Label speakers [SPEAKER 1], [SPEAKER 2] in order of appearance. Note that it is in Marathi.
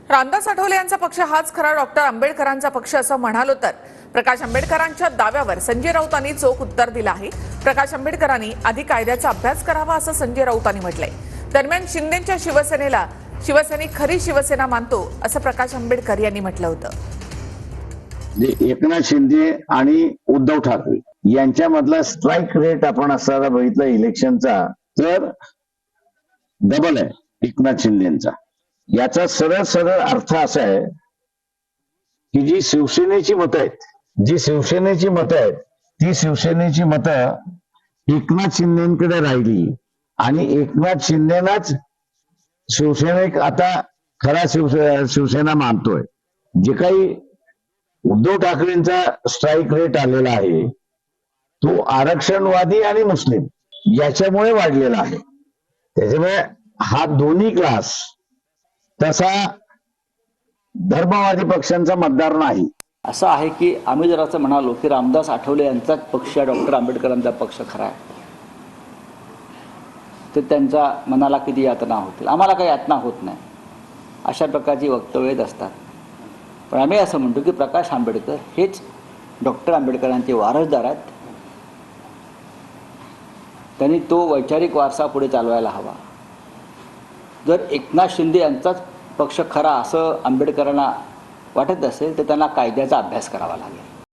[SPEAKER 1] रामदास आठवले यांचा पक्ष हाच खरा डॉक्टर आंबेडकरांचा पक्ष असं म्हणालो तर प्रकाश आंबेडकरांच्या दाव्यावर संजय राऊतांनी चोख उत्तर दिलं आहे। प्रकाश आंबेडकरांनी आधी कायद्याचा अभ्यास करावा असं संजय राऊतांनी म्हटलंय। दरम्यान शिंदेच्या शिवसेनेला शिवसैनिक खरी शिवसेना मानतो असं प्रकाश आंबेडकर यांनी म्हटलं होतं।
[SPEAKER 2] एकनाथ शिंदे आणि उद्धव ठाकरे यांच्यामधला स्ट्राईक रेट आपण असताना बघितलं इलेक्शनचा तर डबल आहे एकनाथ शिंदेचा। याचा सरळ सरळ अर्थ असा आहे की जी शिवसेनेची मतं आहेत ती शिवसेनेची मतं एकनाथ शिंदेकडे राहिली आणि एकनाथ शिंदेनाच शिवसेनेक आता खरा शिवसेना मानतोय। जे काही उद्धव ठाकरेंचा स्ट्राईक रेट आलेला आहे तो आरक्षणवादी आणि मुस्लिम याच्यामुळे वाढलेला आहे। त्याच्यामुळे हा दोन्ही क्लास तसा धर्मवादी पक्षांचा मतदार नाही।
[SPEAKER 3] असं आहे की आम्ही जर असं म्हणालो की रामदास आठवले यांचाच पक्ष डॉक्टर आंबेडकरांचा पक्ष खरा आहे तर त्यांच्या मनाला किती यातना होतील। आम्हाला काही यातना होत नाही अशा प्रकारची वक्तव्य असतात। पण आम्ही असं म्हणतो की प्रकाश आंबेडकर हेच डॉक्टर आंबेडकरांचे वारसदार आहेत। त्यांनी तो वैचारिक वारसा पुढे चालवायला हवा। जर एकनाथ शिंदे यांचाच पक्ष खरा असं आंबेडकरांना वाटत असेल तर त्यांना कायद्याचा अभ्यास करावा लागेल।